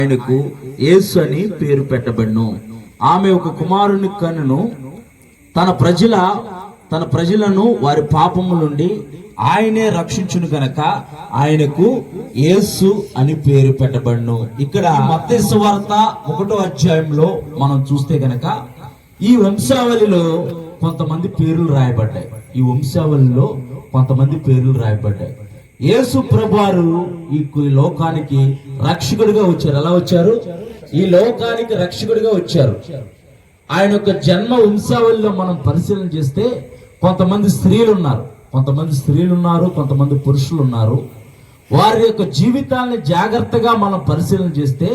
ఆయనకు యేసు అని పేరు పెట్టబడును. ఆమె ఒక కుమారుని కనును, తన ప్రజలను వారి పాపము నుండి ఆయనే రక్షించును గనక ఆయనకు యేసు అని పేరు పెట్టబడును. ఇక్కడ మత్తయి సువార్త 1వ అధ్యాయంలో మనం చూస్తే గనక ఈ వంశావళిలో కొంతమంది పేర్లు రాయబడ్డాయి. ఈ వంశావళిలో కొంతమంది పేర్లు రాయబడ్డాయి. యేసు ప్రభువారు ఈ లోకానికి రక్షకుడిగా వచ్చారు. ఎలా వచ్చారు? ఈ లోకానికి రక్షకుడిగా వచ్చారు. ఆయన యొక్క జన్మ వంశావళిలో మనం పరిశీలన చేస్తే కొంతమంది స్త్రీలు ఉన్నారు, కొంతమంది పురుషులు ఉన్నారు. వారి యొక్క జీవితాన్ని జాగ్రత్తగా మనం పరిశీలన చేస్తే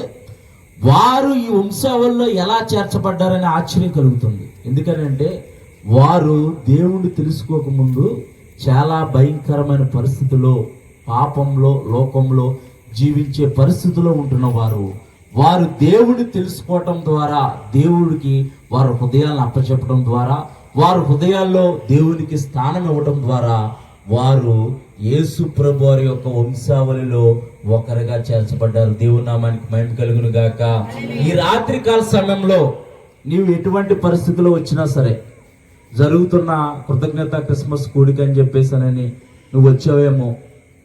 వారు ఈ వంశావళిలో ఎలా చేర్చబడ్డారనే ఆశ్చర్యం కలుగుతుంది. ఎందుకనంటే వారు దేవుణ్ణి తెలుసుకోకముందు చాలా భయంకరమైన పరిస్థితుల్లో, పాపంలో, లోకంలో జీవించే పరిస్థితిలో ఉంటున్న వారు దేవుడిని తెలుసుకోవటం ద్వారా, దేవుడికి వారి హృదయాలను అప్పచెప్పడం ద్వారా, వారి హృదయాల్లో దేవునికి స్థానం ఇవ్వడం ద్వారా వారు యేసు ప్రభు వారి యొక్క వంశావళిలో ఒకరిగా చేర్చబడ్డారు. దేవుని నామానికి మహిమ కలుగును గాక. ఈ రాత్రికాల సమయంలో నీవు ఎటువంటి పరిస్థితిలో వచ్చినా సరే, జరుగుతున్న కృతజ్ఞత క్రిస్మస్ కూడిక అని చెప్పేసానని నువ్వు వచ్చావేమో,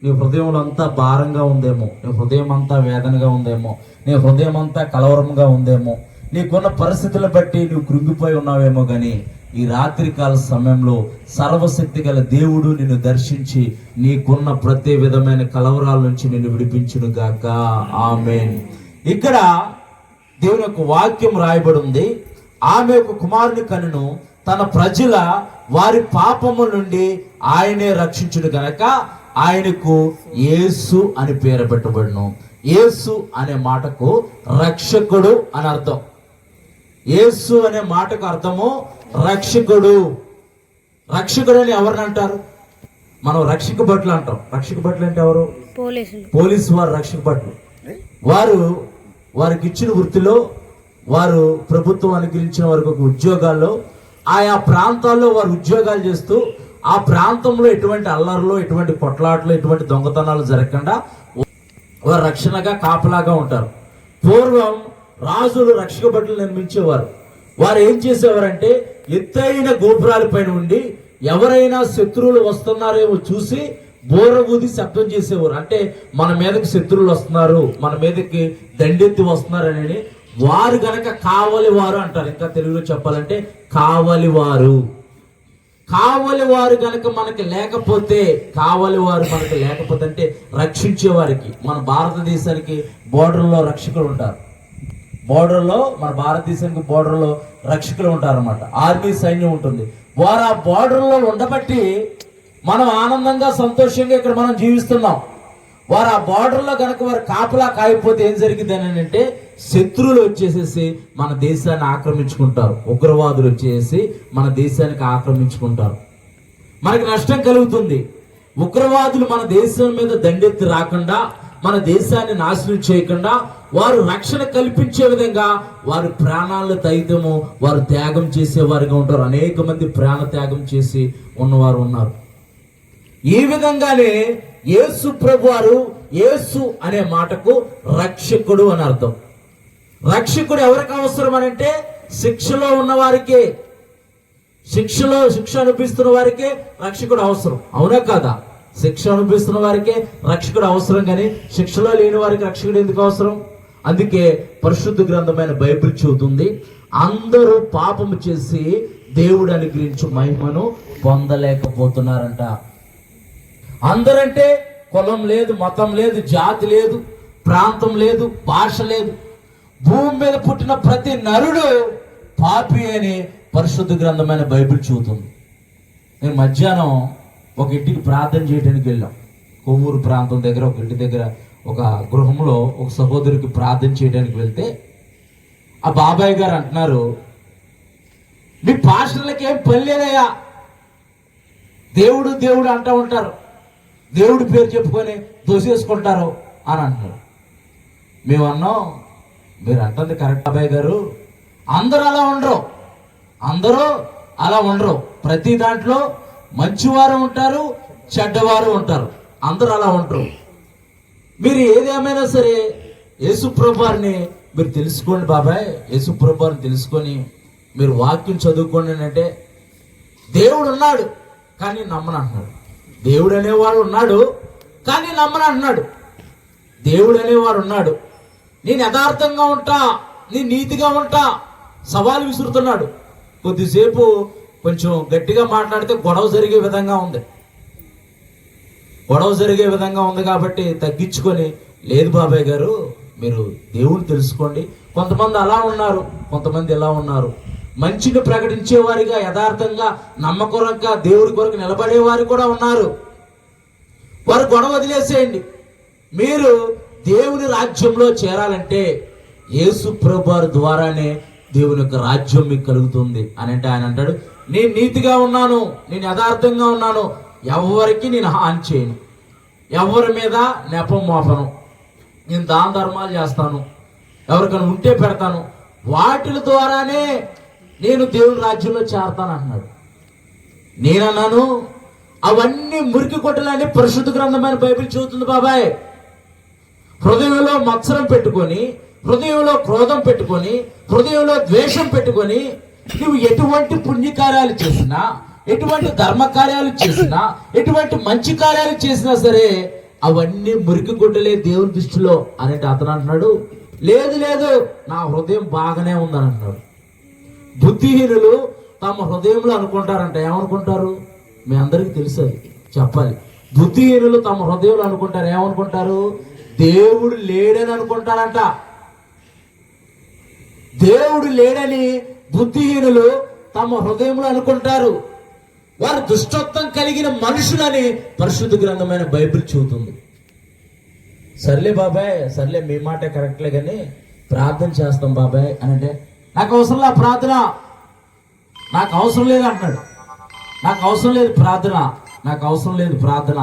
నీ హృదయంలో అంతా భారంగా ఉందేమో, నీ హృదయం అంతా వేదనగా ఉందేమో, నీ హృదయం అంతా కలవరంగా ఉందేమో, నీకున్న పరిస్థితులను బట్టి నువ్వు కృంగిపోయి ఉన్నావేమో, కానీ ఈ రాత్రికాల సమయంలో సర్వశక్తి గల దేవుడు నిన్ను దర్శించి నీకున్న ప్రతి విధమైన కలవరాల నుంచి నిన్ను విడిపించును గాక. ఆమేన్. ఇక్కడ దేవుని యొక్క వాక్యం రాయబడి ఉంది. ఆమె ఒక కుమారుని కనును, తన ప్రజల వారి పాపము నుండి ఆయనే రక్షించును గనక ఆయనకు యేసు అని పేరు పెట్టబడును. యేసు అనే మాటకు రక్షకుడు అని అర్థం. యేసు అనే మాటకు అర్థము రక్షకుడు. రక్షకుడు అని ఎవరిని అంటారు? మనం రక్షక భటులు అంటాం. రక్షక భటులు అంటే ఎవరు? పోలీసు వారు రక్షక భటులు. వారికి ఇచ్చిన వృత్తిలో, వారు ప్రభుత్వం అనుగ్రహించిన వారికి ఒక ఉద్యోగాల్లో, ఆయా ప్రాంతాల్లో వారు ఉద్యోగాలు చేస్తూ ఆ ప్రాంతంలో ఎటువంటి అల్లర్లు, ఎటువంటి కొట్లాట్లు, ఎటువంటి దొంగతనాలు జరగకుండా వారు రక్షణగా కాపలాగా ఉంటారు. పూర్వం రాజులు రక్షక భటులు నిర్మించేవారు. వారు ఏం చేసేవారంటే ఎత్తైన గోపురాల పైన ఉండి ఎవరైనా శత్రువులు వస్తున్నారేమో చూసి బోర ఊది శబ్దం చేసేవారు. అంటే మన మీదకి శత్రువులు వస్తున్నారు, మన మీదకి దండెత్తి వస్తున్నారని వారు గనక కావలి వారు అంటారు. ఇంకా తెలుగులో చెప్పాలంటే కావలి వారు గనక మనకి లేకపోతే, అంటే రక్షించే వారికి, మన భారతదేశానికి బోర్డర్లో రక్షకులు ఉంటారు. మన భారతదేశానికి బోర్డర్లో రక్షకులు ఉంటారు అన్నమాట. ఆర్మీ సైన్యం ఉంటుంది. వారు ఆ బోర్డర్లో ఉండబట్టి మనం ఆనందంగా, సంతోషంగా ఇక్కడ మనం జీవిస్తున్నాం. వారు ఆ బార్డర్లో కనుక వారు కాపలా కాయకపోతే ఏం జరిగింది అని అంటే శత్రువులు వచ్చేసేసి మన దేశాన్ని ఆక్రమించుకుంటారు. ఉగ్రవాదులు వచ్చేసి మన దేశానికి ఆక్రమించుకుంటారు. మనకి నష్టం కలుగుతుంది. ఉగ్రవాదులు మన దేశం మీద దండెత్తి రాకుండా, మన దేశాన్ని నాశనం చేయకుండా వారు రక్షణ కల్పించే విధంగా వారు ప్రాణాలను సైతము వారు త్యాగం చేసేవారుగా ఉంటారు. అనేక మంది ప్రాణ త్యాగం చేసి ఉన్నవారు ఉన్నారు. ఈ విధంగానే యేసు ప్రభువారు, యేసు అనే మాటకు రక్షకుడు అని అర్థం. రక్షకుడు ఎవరికి అవసరం అని అంటే శిక్షలో ఉన్న వారికే, శిక్ష అనిపిస్తున్న వారికే రక్షకుడు అవసరం. అవునా కాదా? శిక్ష అనిపిస్తున్న వారికే రక్షకుడు అవసరం, కానీ శిక్షలో లేని వారికి రక్షకుడు ఎందుకు అవసరం? అందుకే పరిశుద్ధ గ్రంథమైన బైబిల్ చెబుతుంది, అందరూ పాపము చేసి దేవుడు అనుగ్రహించు మహిమను పొందలేకపోతున్నారంట. అందరంటే కులం లేదు, మతం లేదు, జాతి లేదు, ప్రాంతం లేదు, భాష లేదు. భూమి మీద పుట్టిన ప్రతి నరుడు పాపి అని పరిశుద్ధ గ్రంథమైన బైబిల్ చెబుతుంది. నేను మధ్యాహ్నం ఒక ఇంటికి ప్రార్థన చేయడానికి వెళ్ళాం. కొవ్వూరు ప్రాంతం దగ్గర ఒక ఇంటి దగ్గర ఒక గృహంలో ఒక సహోదరికి ప్రార్థన చేయడానికి వెళ్తే ఆ బాబాయ్ గారు అంటున్నారు, మీ పాస్టర్లకి ఏం పని లేదయ్యా, దేవుడు దేవుడు అంటూ ఉంటారు, దేవుడి పేరు చెప్పుకొని దోసేసుకుంటారు అని అంటున్నారు. మేము అన్నాం, మీరు అంటుంది కరెక్ట్ అబ్బాయి గారు, అందరూ అలా ఉండరు. ప్రతి దాంట్లో మంచివారు ఉంటారు, చెడ్డవారు ఉంటారు. అందరూ అలా ఉంటారు. మీరు ఏదేమైనా సరే యేసుప్రభు వారిని మీరు తెలుసుకోండి బాబాయ్, యేసుప్రభు వారిని తెలుసుకొని మీరు వాక్యం చదువుకోండి అంటే, దేవుడు ఉన్నాడు కానీ నమ్మను అంటున్నాడు. దేవుడు అనేవాడు ఉన్నాడు కానీ నమ్మను అంటున్నాడు. దేవుడు అనేవాడు ఉన్నాడు, నేను యథార్థంగా ఉంటా, నేను నీతిగా ఉంటా, సవాలు విసురుతున్నాడు. కొద్దిసేపు కొంచెం గట్టిగా మాట్లాడితే గొడవ జరిగే విధంగా ఉంది కాబట్టి తగ్గించుకొని, లేదు బాబాయ్ గారు మీరు దేవుడు తెలుసుకోండి. కొంతమంది అలా ఉన్నారు, కొంతమంది ఎలా ఉన్నారు, మంచిని ప్రకటించేవారిగా, యథార్థంగా, నమ్మకరంగా దేవుడి కొరకు నిలబడేవారు కూడా ఉన్నారు. వారు గొడవ వదిలేసేయండి. మీరు దేవుని రాజ్యంలో చేరాలంటే యేసు ప్రభువారి ద్వారానే దేవుని యొక్క రాజ్యం మీకు కలుగుతుంది అని అంటే ఆయన అంటాడు, నేను నీతిగా ఉన్నాను, నేను యథార్థంగా ఉన్నాను, ఎవరికి నేను హాని చేయను, ఎవరి మీద నెపం మోపను, నేను దాన ధర్మాలు చేస్తాను, ఎవరికైనా ఉంటే పెడతాను, వాటి ద్వారానే నేను దేవుని రాజ్యంలో చేరతాను అన్నాడు. నేనన్నాను అవన్నీ మురికి కొట్టలని పరిశుద్ధ గ్రంథమైన బైబిల్ చెబుతుంది బాబాయ్. హృదయంలో మత్సరం పెట్టుకొని, హృదయంలో క్రోధం పెట్టుకొని, హృదయంలో ద్వేషం పెట్టుకొని నువ్వు ఎటువంటి పుణ్యకార్యాలు చేసినా, ఎటువంటి ధర్మ కార్యాలు చేసినా, ఎటువంటి మంచి కార్యాలు చేసినా సరే అవన్నీ మురికి గుడ్డలే దేవుని దృష్టిలో అని అతను అంటున్నాడు. లేదు లేదు, నా హృదయం బాగానే ఉందని అంటున్నాడు. బుద్ధిహీనులు తమ హృదయంలో అనుకుంటారంట. ఏమనుకుంటారు? మీ అందరికీ తెలుసు, చెప్పాలి. బుద్ధిహీనులు తమ హృదయంలో అనుకుంటారు. ఏమనుకుంటారు? దేవుడు లేడని అనుకుంటారంట. దేవుడు లేడని బుద్ధిహీనులు తమ హృదయంలో అనుకుంటారు. వారు దుష్టత్వం కలిగిన మనుషులని పరిశుద్ధ గ్రంథమైన బైబిల్ చెబుతుంది. సర్లే బాబాయ్, సర్లే మీ మాటే కరెక్ట్లే కానీ ప్రార్థన చేస్తాం బాబాయ్ అని అంటే, నాకు అవసరం లేదు ప్రార్థన, నాకు అవసరం లేదు అంటున్నాడు. నాకు అవసరం లేదు ప్రార్థన, నాకు అవసరం లేదు ప్రార్థన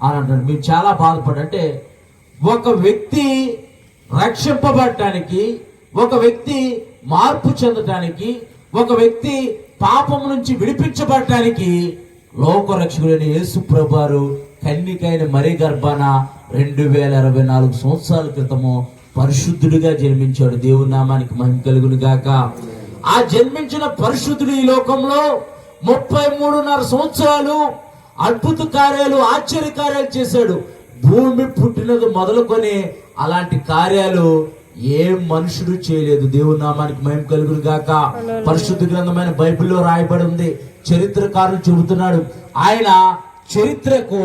అని అంటాడు. మేము చాలా బాధపడంటే, ఒక వ్యక్తి రక్షింపబడటానికి, ఒక వ్యక్తి మార్పు చెందటానికి, ఒక వ్యక్తి పాపం నుంచి విడిపించబడటానికి లోకరక్షకుడైన యేసు ప్రభువారు కన్నికైన మరీ గర్భాన 2024 సంవత్సరాల క్రితము పరిశుద్ధుడిగా జన్మించాడు. దేవుని నామానికి మహిమ కలుగును గాక. ఆ జన్మించిన పరిశుద్ధుడు ఈ లోకంలో 33.5 సంవత్సరాలు అద్భుత కార్యాలు, ఆశ్చర్య కార్యాలు చేశాడు. భూమి పుట్టినది మొదలుకొని అలాంటి కార్యాలు ఏ మనుషుడు చేయలేదు. దేవుని నామానికి మహిమ కలుగును గాక. పరిశుద్ధ గ్రంథమైన బైబిల్లో రాయబడి ఉంది. చరిత్రకారులు చెబుతున్నాడు, ఆయన చరిత్రకు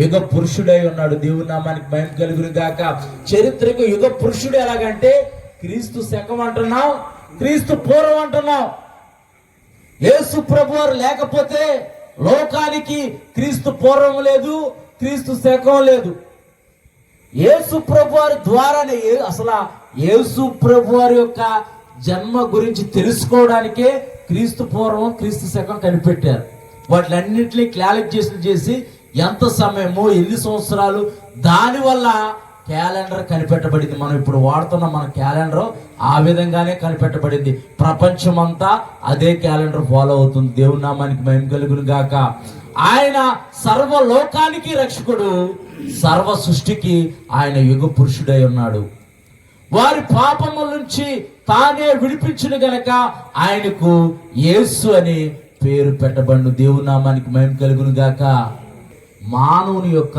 యుగ పురుషుడై ఉన్నాడు. దేవుని నామానికి మహిమ కలుగును గాక. చరిత్రకు యుగ పురుషుడు ఎలాగంటే, క్రీస్తు శకం అంటున్నాం, క్రీస్తు పూర్వం అంటున్నాం. యేసు ప్రభువారు లేకపోతే లోకానికి క్రీస్తు పూర్వం లేదు, క్రీస్తు శకం లేదు. యేసు ప్రభువారి ద్వారానే, అసలు యేసు ప్రభువారి యొక్క జన్మ గురించి తెలుసుకోవడానికే క్రీస్తు పూర్వం, క్రీస్తు శకం కనిపెట్టారు. వాటిలన్నింటినీ క్యాలిక్యులేషన్ చేసి ఎంత సమయమో, ఎన్ని సంవత్సరాలు, దానివల్ల క్యాలెండర్ కనిపెట్టబడింది. మనం ఇప్పుడు వాడుతున్న మన క్యాలెండర్ ఆ విధంగానే కనిపెట్టబడింది. ప్రపంచమంతా అదే క్యాలెండర్ ఫాలో అవుతుంది. దేవుని నామానికి మహిమ కలుగును గాక. ఆయన సర్వలోకానికి రక్షకుడు, సర్వ సృష్టికి ఆయన యుగ పురుషుడై ఉన్నాడు. వారి పాపముల నుంచి తానే విడిపించిన గనక ఆయనకు యేసు అని పేరు పెట్టబడును. దేవుని నామానికి మహిమ కలుగును గాక. మానవుని యొక్క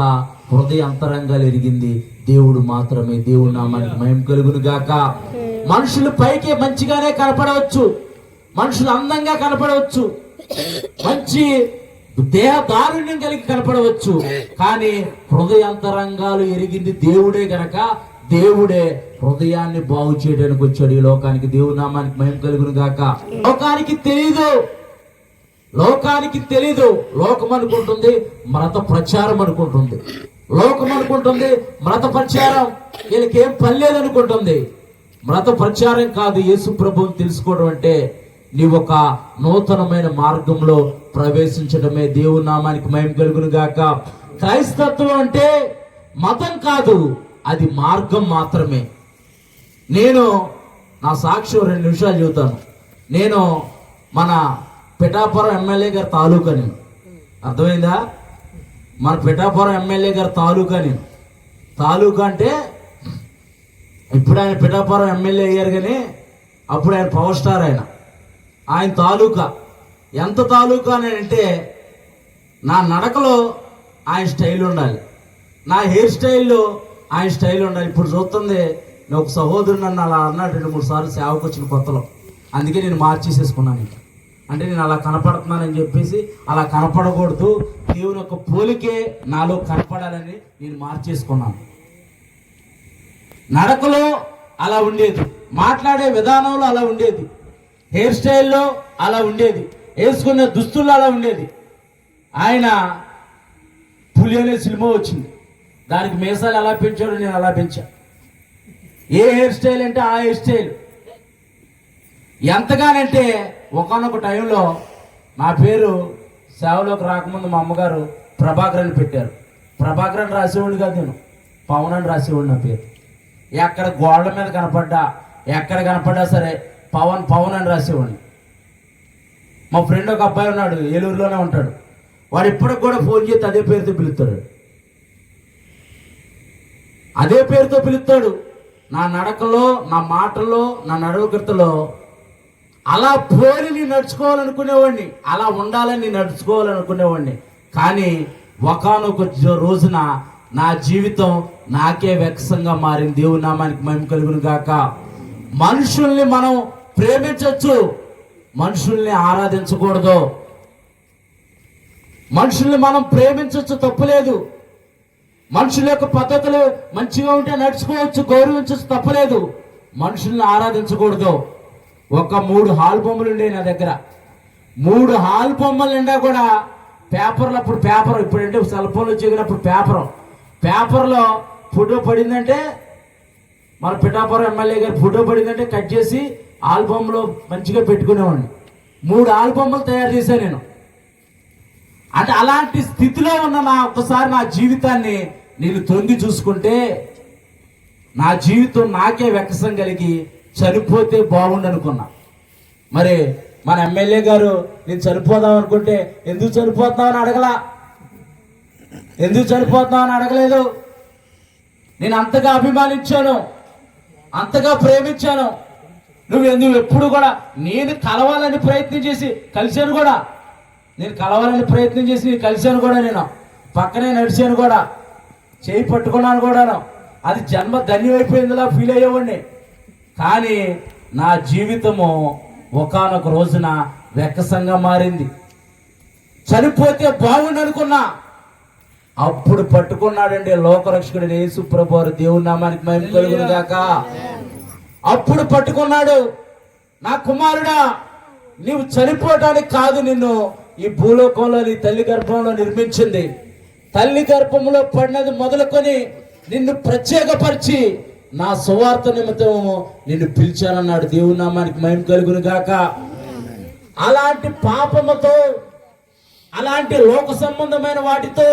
హృదయ అంతరంగాలు ఎరిగింది దేవుడు మాత్రమే. దేవుని నామానికి మహిమ కలుగును గాక. మనుషులు పైకి మంచిగానే కనపడవచ్చు, మనుషులు అందంగా కనపడవచ్చు, మంచి దేహ దారుణ్యం కలిగి కనపడవచ్చు, కానీ హృదయాంతరంగాలు ఎరిగింది దేవుడే గనక దేవుడే హృదయాన్ని బాగు చేయడానికి వచ్చాడు ఈ లోకానికి. దేవుని నామానికి మహిమ కలుగును గాక. లోకానికి తెలీదు. లోకం అనుకుంటుంది మత ప్రచారం అనుకుంటుంది. లోకం అనుకుంటుంది మత ప్రచారం వీళ్ళకేం పని లేదనుకుంటుంది. మత ప్రచారం కాదు యేసు ప్రభువుని తెలుసుకోవడం అంటే నీవు ఒక నూతనమైన మార్గంలో ప్రవేశించడమే. దేవుని నామానికి మహిమ కలుగును గాక. క్రైస్తత్వం అంటే మతం కాదు, అది మార్గం మాత్రమే. నేను నా సాక్ష్యం 2 నిమిషాలు చెబుతాను. నేను మన పిఠాపురం ఎమ్మెల్యే గారి తాలూకాని, అర్థమైందా? మన పిఠాపురం ఎమ్మెల్యే గారి తాలూకా అంటే ఇప్పుడు ఆయన పిఠాపురం ఎమ్మెల్యే అయ్యారు, కానీ అప్పుడు ఆయన పవర్ స్టార్. ఆయన తాలూకా ఎంత తాలూకా అని అంటే, నా నడకలో ఆయన స్టైల్ ఉండాలి, నా హెయిర్ స్టైల్లో ఆయన స్టైల్ ఉండాలి. ఇప్పుడు చూస్తుంది, నేను ఒక సహోదరుడు నన్ను అలా అన్నాడు 2-3 సార్లు సేవకు వచ్చిన కొత్తలో. అందుకే నేను మార్చేసేసుకున్నాను. ఇంకా అంటే నేను అలా కనపడుతున్నానని చెప్పేసి అలా కనపడకూడదు, దేవుని యొక్క పోలికే నాలో కనపడాలని నేను మార్చేసుకున్నాను. నడకలో అలా ఉండేది, మాట్లాడే విధానంలో అలా ఉండేది, హెయిర్ స్టైల్లో అలా ఉండేది, వేసుకునే దుస్తుల్లో అలా ఉండేది. ఆయన పులి అనే సినిమా వచ్చింది, దానికి మీసాలు ఎలా పెంచాడో నేను అలా పెంచా. ఏ హెయిర్ స్టైల్ అంటే ఆ హెయిర్ స్టైల్. ఎంతగానంటే ఒకనొక టైంలో నా పేరు సేవలోకి రాకముందు మా అమ్మగారు ప్రభాకర్ అని పెట్టారు. ప్రభాకర్ అని రాసేవాడిని కాదు, నేను పవన్ అని రాసేవాడిని. నా పేరు ఎక్కడ గోడల మీద కనపడ్డా, ఎక్కడ కనపడ్డా సరే పవన్ పవన్ అని రాసేవాడిని. మా ఫ్రెండ్ ఒక అబ్బాయి ఉన్నాడు, ఏలూరులోనే ఉంటాడు. వాడు ఇప్పటికి కూడా ఫోన్ చేసి అదే పేరుతో పిలుస్తాడు, అదే పేరుతో పిలుస్తాడు. నా నడకలో, నా మాటల్లో, నా నడవకృతలో అలా పోలి నేను నడుచుకోవాలనుకునేవాడిని, అలా ఉండాలని నడుచుకోవాలనుకునేవాడిని. కానీ ఒకానొక రోజున నా జీవితం నాకే వెక్సంగా మారింది. దేవుని నామానికి మహిమ కలుగును గాక. మనుషుల్ని మనం ప్రేమించవచ్చు, మనుషుల్ని ఆరాధించకూడదు. మనుషుల్ని మనం ప్రేమించవచ్చు, తప్పులేదు. మనుషుల యొక్క పద్ధతులు మంచిగా ఉంటే నడుచుకోవచ్చు, గౌరవించవచ్చు, తప్పలేదు. మనుషుల్ని ఆరాధించకూడదు. ఒక 3 హాల్ బొమ్మలు ఉండే నా దగ్గర. 3 హాల్ బొమ్మలు నిండా కూడా పేపర్లు. అప్పుడు పేపర్, ఇప్పుడంటే సెల్ ఫోన్లు వచ్చినప్పుడు పేపర్లో ఫోటో పడిందంటే, మన పిఠాపురం ఎమ్మెల్యే గారి ఫోటో పడిందంటే కట్ చేసి ఆల్బమ్లో మంచిగా పెట్టుకునేవాడిని. 3 ఆల్బమ్లు తయారు చేశాను నేను. అంటే అలాంటి స్థితిలో ఉన్న ఒక్కసారి నా జీవితాన్ని నేను తొంగి చూసుకుంటే, నా జీవితం నాకే వెక్కసం కలిగి చనిపోతే బాగుండు అనుకున్నా. మరి మన ఎమ్మెల్యే గారు నేను చనిపోదాం అనుకుంటే, ఎందుకు చనిపోతున్నావు అని అడగలా, ఎందుకు చనిపోతున్నావు అని అడగలేదు. నేను అంతగా అభిమానించాను, అంతగా ప్రేమించాను. నువ్వు ఎప్పుడు కూడా నేను కలవాలని ప్రయత్నం చేసి కలిశాను కూడా, నేను కలిశాను కూడా, నేను పక్కనే నడిచాను కూడా, చేయి పట్టుకున్నాను కూడాను. అది జన్మ ధన్యమైపోయిందిలా ఫీల్ అయ్యేవాడిని. కానీ నా జీవితము ఒకానొక రోజున వెక్కసంగా మారింది. చనిపోతే బాగుండు అనుకున్నా. అప్పుడు పట్టుకున్నాడండి లోకరక్షకుడు యేసు ప్రభువారు. దేవుని నామానికి మహిమ కలుగును గాక. అప్పుడు పట్టుకున్నాడు, నా కుమారుడా, నీవు చనిపోవటానికి కాదు నిన్ను ఈ భూలోకంలో నీ తల్లి గర్భంలో నిర్మించింది. తల్లి గర్భంలో పడినది మొదలుకొని నిన్ను ప్రత్యేకపరిచి నా సువార్త నిమిత్తము నిన్ను పిలిచానన్నాడు. దేవుని నామానికి మహిమ కలుగును గాక. అలాంటి పాపముతో, అలాంటి లోక సంబంధమైన వాటితో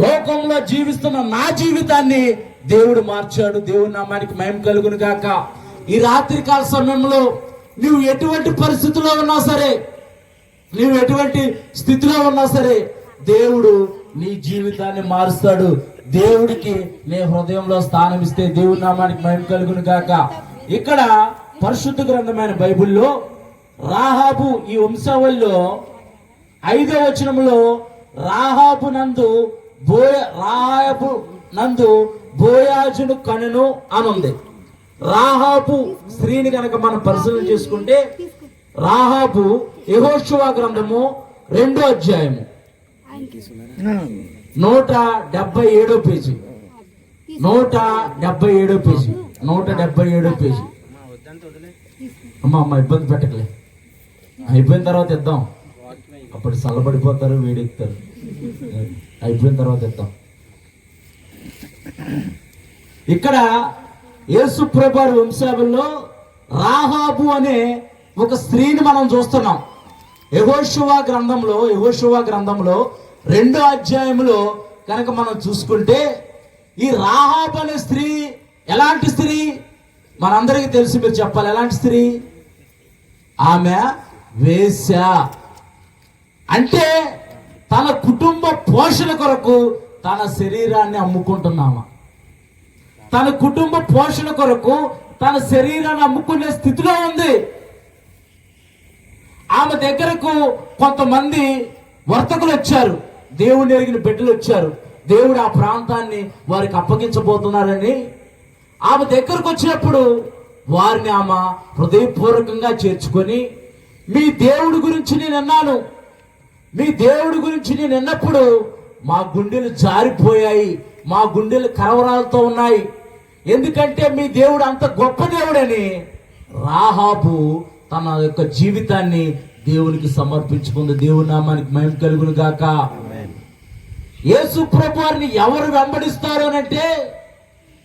లోకంలో జీవిస్తున్న నా జీవితాన్ని దేవుడు మార్చాడు. దేవుని నామానికి మహిమ కలుగును గాక. ఈ రాత్రికాల సమయంలో నువ్వు ఎటువంటి పరిస్థితిలో ఉన్నా సరే, నువ్వు ఎటువంటి స్థితిలో ఉన్నా సరే, దేవుడు నీ జీవితాన్ని మారుస్తాడు. దేవుడికి నీ హృదయంలో స్థానం ఇస్తే దేవుని నామానికి మహిమ కలుగును గాక. ఇక్కడ పరిశుద్ధ గ్రంథమైన బైబిల్లో రాహాబు ఈ వంశావళిలో 5వ వచనంలో రాహాబు నందు బోయాజును కనును అనుంది. రాహాబు స్త్రీని కనుక మనం పరిశీలన చేసుకుంటే, రాహాబు యెహోషువ గ్రంథము 2వ అధ్యాయము 177వ పేజీ, 177వ పేజీ, 177వ పేజీ. అమ్మ ఇబ్బంది పెట్టకలే, అయిపోయిన తర్వాత ఇద్దాం. అప్పుడు చల్లబడిపోతారు, వేడెక్కుతారు. అయిపోయిన తర్వాత ఇద్దాం. ఇక్కడ యేసు ప్రభువారి వంశావళిలో రాహాబు అనే ఒక స్త్రీని మనం చూస్తున్నాం. యెహోషువ గ్రంథంలో 2వ అధ్యాయంలో కనుక మనం చూసుకుంటే, ఈ రాహాబు అనే స్త్రీ ఎలాంటి స్త్రీ మనందరికీ తెలిసి, మీరు చెప్పాలి ఎలాంటి స్త్రీ? ఆమె వేశ్య. అంటే తన కుటుంబ పోషణ కొరకు తన శరీరాన్ని అమ్ముకుంటున్నామా? తన కుటుంబ పోషణ కొరకు తన శరీరాన్ని అమ్ముకునే స్థితిలో ఉంది. ఆమె దగ్గరకు కొంతమంది వర్తకులు వచ్చారు, దేవుని ఎరిగిన బిడ్డలు వచ్చారు. దేవుడు ఆ ప్రాంతాన్ని వారికి అప్పగించబోతున్నారని ఆమె దగ్గరకు వచ్చినప్పుడు వారిని ఆమె హృదయపూర్వకంగా చేర్చుకొని, మీ దేవుడి గురించి నేను అన్నాను, మీ దేవుడి గురించి నేను అన్నప్పుడు మా గుండెలు జారిపోయాయి, మా గుండెలు కరవరాలతో ఉన్నాయి. ఎందుకంటే మీ దేవుడు అంత గొప్ప దేవుడని రాహాబు తన యొక్క జీవితాన్ని దేవునికి సమర్పించుకుంది. దేవుని నామానికి మహిమ కలుగును గాక. యేసు ప్రభు వారిని ఎవరు వెంబడిస్తారు అంటే,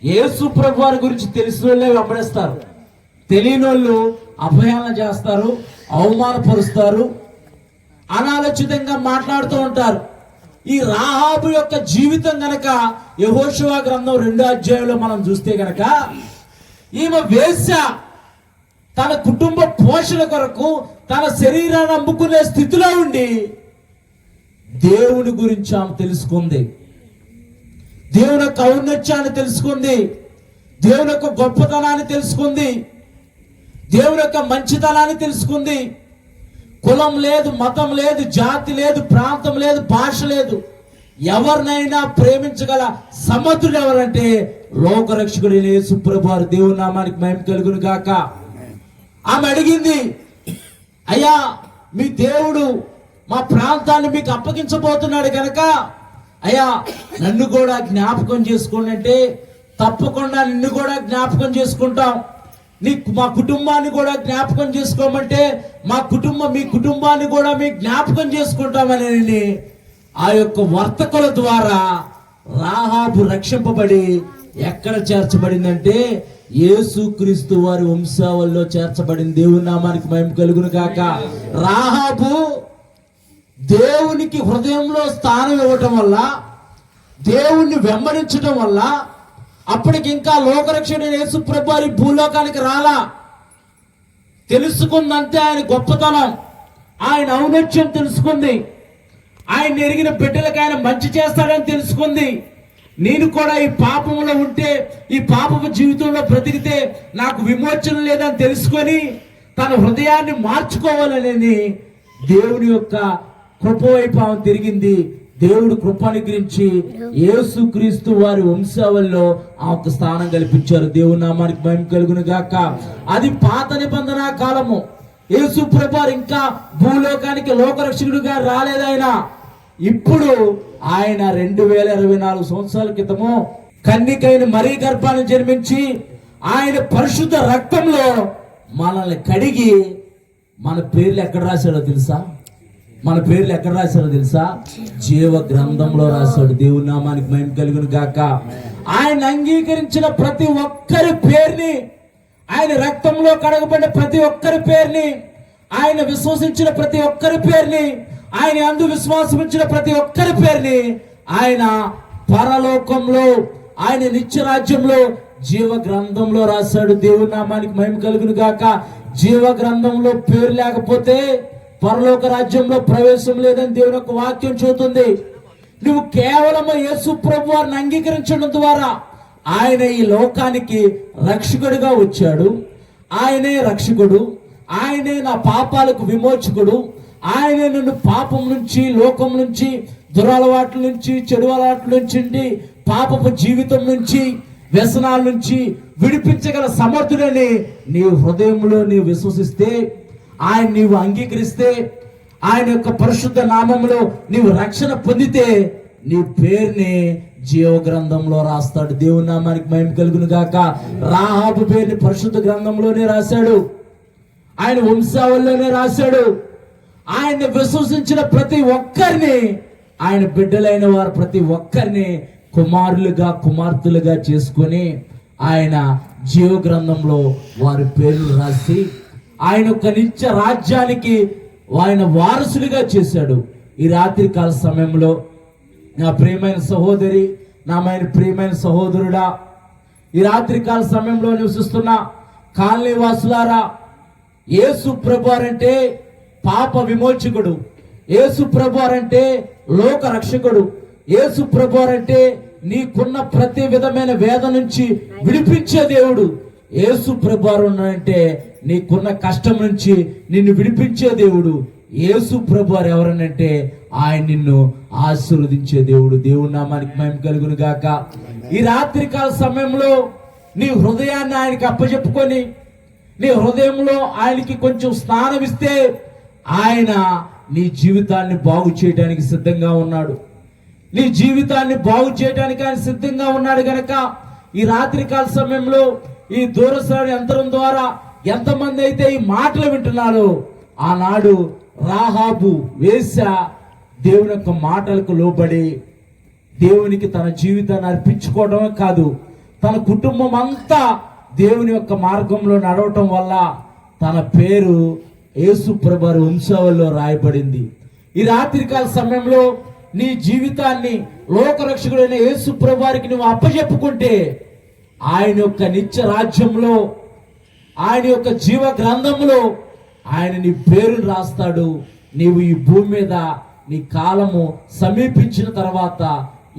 యేసు ప్రభు వారి గురించి తెలిసిన వాళ్ళే వెంబడిస్తారు. తెలియని వాళ్ళు అభయాలను చేస్తారు, అవమానపరుస్తారు, అనాలోచితంగా మాట్లాడుతూ ఉంటారు. ఈ రాహాబు యొక్క జీవితం గనక యెహోషువ గ్రంథం 2వ అధ్యాయంలో మనం చూస్తే గనక, ఈమె వేశ్య తన కుటుంబ పోషణ కొరకు తన శరీరాన్ని అమ్ముకునే స్థితిలో ఉండి దేవుని గురించి ఆమె తెలుసుకుంది, దేవుని యొక్క ఔన్నత్యాన్ని తెలుసుకుంది, దేవుని యొక్క గొప్పతనాన్ని తెలుసుకుంది, దేవుని యొక్క మంచితనాన్ని తెలుసుకుంది. కులం లేదు, మతం లేదు, జాతి లేదు, ప్రాంతం లేదు, భాష లేదు. ఎవరినైనా ప్రేమించగల సమర్థుడు ఎవరంటే లోకరక్షకుడైన యేసు ప్రభువారు. దేవుని నామానికి మహిమ కలుగును గాక. ఆమె అడిగింది, అయ్యా మీ దేవుడు మా ప్రాంతాన్ని మీకు అప్పగించబోతున్నాడు కనుక అయ్యా నన్ను కూడా జ్ఞాపకం చేసుకోండి అంటే, తప్పకుండా నిన్ను కూడా జ్ఞాపకం చేసుకుంటాం, మా కుటుంబాన్ని కూడా జ్ఞాపకం చేసుకోమంటే మీ కుటుంబాన్ని కూడా మీకు జ్ఞాపకం చేసుకుంటామని ఆ యొక్క వర్తకుల ద్వారా రాహాబు రక్షింపబడి ఎక్కడ చేర్చబడిందంటే యేసుక్రీస్తు వారి వంశావళిలో చేర్చబడింది. దేవుని నామానికి మహిమ కలుగును గాక. రాహాబు దేవునికి హృదయంలో స్థానం ఇవ్వటం వల్ల, దేవుణ్ణి వెంబడించడం వల్ల, అప్పటికి ఇంకా లోకరక్షకుడైన యేసు ప్రభువారు భూలోకానికి రాలా. తెలుసుకుందంటే ఆయన గొప్పతనం, ఆయన ఔన్నత్యం తెలుసుకుంది. ఆయన ఎరిగిన బిడ్డలకు ఆయన మంచి చేస్తాడని తెలుసుకుంది. నేను కూడా ఈ పాపంలో ఉంటే, ఈ పాపపు జీవితంలో బ్రతికితే నాకు విమోచన లేదని తెలుసుకొని తన హృదయాన్ని మార్చుకోవాలని దేవుని యొక్క కృప వైపు ఆమె తిరిగింది. దేవుడు కృపానుగ్రహించి యేసుక్రీస్తు వారి వంశావళిలో ఆమెకు స్థానం కల్పించారు. దేవుని నామానికి మహిమ కలుగును గాక. అది పాత నిబంధన కాలము. యేసు ప్రభువారు ఇంకా భూలోకానికి లోకరక్షకుడిగా రాలేదాయన. ఇప్పుడు ఆయన 2024 సంవత్సరాల క్రితము కన్నికైన మరీ గర్భాన్ని జన్మించి ఆయన పరిశుద్ధ రక్తంలో మనల్ని కడిగి మన పేర్లు ఎక్కడ రాశాడో తెలుసా? మన పేర్లు ఎక్కడ రాశాడో తెలుసా? జీవ గ్రంథంలో రాశాడు. దేవుని నామానికి మహిమ కలుగును గాక. ఆయన అంగీకరించిన ప్రతి ఒక్కరి పేరుని, ఆయన రక్తంలో కడగబడిన ప్రతి ఒక్కరి పేరుని, ఆయన విశ్వసించిన ప్రతి ఒక్కరి పేరుని, ఆయన అందు విశ్వాసం ఇచ్చిన ప్రతి ఒక్కరి పేరుని ఆయన పరలోకంలో, ఆయన నిత్యరాజ్యంలో జీవ గ్రంథంలో రాశాడు. దేవుని నామానికి మహిమ కలుగును గాక. జీవ గ్రంథంలో పేరు లేకపోతే పరలోక రాజ్యంలో ప్రవేశం లేదని దేవుని యొక్క వాక్యం చెబుతుంది. నువ్వు కేవలం యేసు ప్రభువారిని అంగీకరించడం ద్వారా ఆయన ఈ లోకానికి రక్షకుడిగా వచ్చాడు. ఆయనే రక్షకుడు, ఆయనే నా పాపాలకు విమోచకుడు, ఆయనే నన్ను పాపం నుంచి, లోకం నుంచి, దురలవాట్ల నుంచి, చెడు అలవాట్ల నుంచి, పాపపు జీవితం నుంచి, వ్యసనాల నుంచి విడిపించగల సమర్థుడని నీ హృదయంలో నీవు విశ్వసిస్తే, ఆయన నీవు అంగీకరిస్తే, ఆయన యొక్క పరిశుద్ధ నామంలో నీవు రక్షణ పొందితే నీ పేరుని జీవ గ్రంథంలో రాస్తాడు. దేవుని నామానికి మహిమ కలుగును గాక. రాహాబు పేరుని పరిశుద్ధ గ్రంథంలోనే రాశాడు, ఆయన వంశావళిలోనే రాశాడు. ఆయన్ని విశ్వసించిన ప్రతి ఒక్కరిని, ఆయన బిడ్డలైన వారు ప్రతి ఒక్కరిని కుమారులుగా, కుమార్తెలుగా చేసుకొని ఆయన జీవ గ్రంథంలో వారి పేర్లు రాసి ఆయన యొక్క నిత్య రాజ్యానికి ఆయన వారసులుగా చేశాడు. ఈ రాత్రి కాల సమయంలో నా ప్రియమైన సహోదరి, నా ప్రియమైన సహోదరుడా, ఈ రాత్రి కాల సమయంలో నివసిస్తున్న కాలనీ వాసులారా, యేసు ప్రభువారంటే పాప విమోచకుడు, యేసు ప్రభువారంటే లోక రక్షకుడు, యేసు ప్రభువారంటే నీకున్న ప్రతి విధమైన వేద నుంచి విడిపించే దేవుడు. యేసు ప్రభువారు ఉన్నాడంటే నీకున్న కష్టం నుంచి నిన్ను విడిపించే దేవుడు. యేసు ప్రభువారు ఎవరనంటే ఆయన నిన్ను ఆశీర్వదించే దేవుడు. దేవుని నామానికి మహిమ కలుగును గాక. ఈ రాత్రికాల సమయంలో నీ హృదయాన్ని ఆయనకి అప్పచెప్పుకొని నీ హృదయంలో ఆయనకి కొంచెం స్నానం ఇస్తే ఆయన నీ జీవితాన్ని బాగు చేయడానికి సిద్ధంగా ఉన్నాడు. నీ జీవితాన్ని బాగు చేయడానికి ఆయన సిద్ధంగా ఉన్నాడు గనక ఈ రాత్రికాల సమయంలో ఈ దూరశ్రవణ యంత్రం ద్వారా ఎంతమంది అయితే ఈ మాటలు వింటున్నారో, ఆనాడు రాహాబు వేశ్య దేవుని యొక్క మాటలకు లోబడి దేవునికి తన జీవితాన్ని అర్పించుకోవడమే కాదు, తన కుటుంబం అంతా దేవుని యొక్క మార్గంలో నడవటం వల్ల తన పేరు యేసు ప్రభువారి వంశావళిలో రాయబడింది. ఈ రాత్రికాల సమయంలో నీ జీవితాన్ని లోకరక్షకుడైన యేసు ప్రభువారికి నువ్వు అప్పచెప్పుకుంటే ఆయన యొక్క నిత్య రాజ్యంలో, ఆయన యొక్క జీవ గ్రంథంలో ఆయన నీ పేరును రాస్తాడు. నీవు ఈ భూమి మీద నీ కాలము సమీపించిన తర్వాత,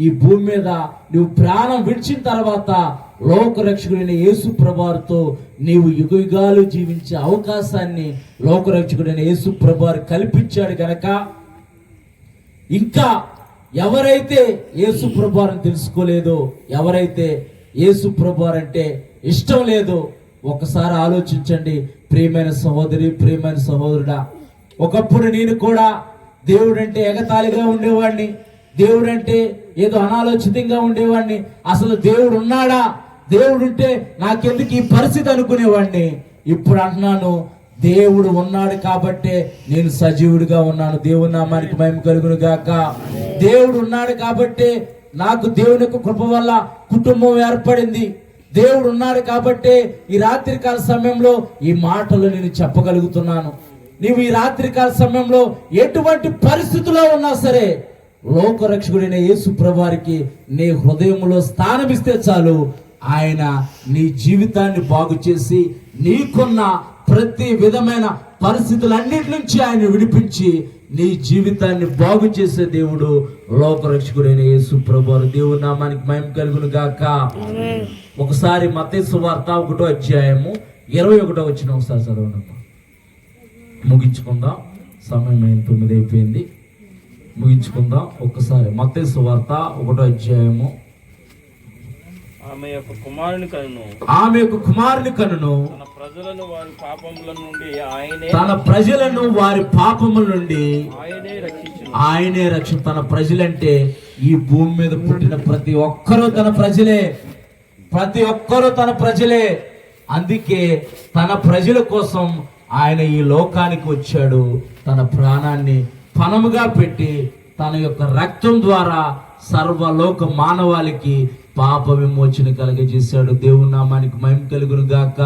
ఈ భూమి మీద నువ్వు ప్రాణం విడిచిన తర్వాత లోకరక్షకుడైన యేసు ప్రభువారితో నీవు యుగయుగాలు జీవించే అవకాశాన్ని లోకరక్షకుడైన యేసు ప్రభువారు కల్పించాడు గనక, ఇంకా ఎవరైతే యేసు ప్రభువారిని తెలుసుకోలేదో, ఎవరైతే యేసు ప్రభువారు అంటే ఇష్టం లేదో, ఒకసారి ఆలోచించండి ప్రియమైన సహోదరి, ప్రియమైన సహోదరుడా. ఒకప్పుడు నేను కూడా దేవుడంటే ఎగతాళిగా ఉండేవాడిని, దేవుడంటే ఏదో అనాలోచితంగా ఉండేవాడిని. అసలు దేవుడు ఉన్నాడా, దేవుడుంటే నాకెందుకు ఈ పరిస్థితి అనుకునేవాడిని. ఇప్పుడు అంటున్నాను, దేవుడు ఉన్నాడు కాబట్టే నేను సజీవుడిగా ఉన్నాను. దేవుని నామానికి మహిమ కలుగును గాక. దేవుడు ఉన్నాడు కాబట్టే నాకు దేవుని యొక్క కృప వల్ల కుటుంబం ఏర్పడింది. దేవుడు ఉన్నాడు కాబట్టే ఈ రాత్రికాల సమయంలో ఈ మాటలు నేను చెప్పగలుగుతున్నాను. నీవు ఈ రాత్రికాల సమయంలో ఎటువంటి పరిస్థితుల్లో ఉన్నా సరే లోకరక్షకుడైన యేసు ప్రభువారికి నీ హృదయంలో స్థానమిస్తే చాలు, ఆయన నీ జీవితాన్ని బాగు చేసి నీకున్న ప్రతి విధమైన పరిస్థితులన్నిటి నుంచి ఆయన విడిపించి నీ జీవితాన్ని బాగు చేసే దేవుడు లోకరక్షకుడైన యేసు ప్రభువారు. దేవుని నామానికి మహిమ కలుగును గాక. ఒకసారి మత్తయి సువార్త 1వ అధ్యాయము 21వ వచనం ఒకసారి చదవండి. ముగించుకుందాం, సమయం 9 అయిపోయింది. ముగించుకుందాం. ఒక్కసారి మత్తయి సువార్త 1వ అధ్యాయము. ఆమె యొక్క కుమారుని కనును తన ప్రజలను వారి పాపముల నుండి ఆయనే రక్షణ. తన ప్రజలంటే ఈ భూమి మీద పుట్టిన ప్రతి ఒక్కరూ తన ప్రజలే, ప్రతి ఒక్కరూ తన ప్రజలే. అందుకే తన ప్రజల కోసం ఆయన ఈ లోకానికి వచ్చాడు. తన ప్రాణాన్ని పణముగా పెట్టి తన యొక్క రక్తం ద్వారా సర్వలోక మానవాళికి పాప విమోచన కలగజేశాడు. దేవుని నామానికి మహిమ కలుగును గాక.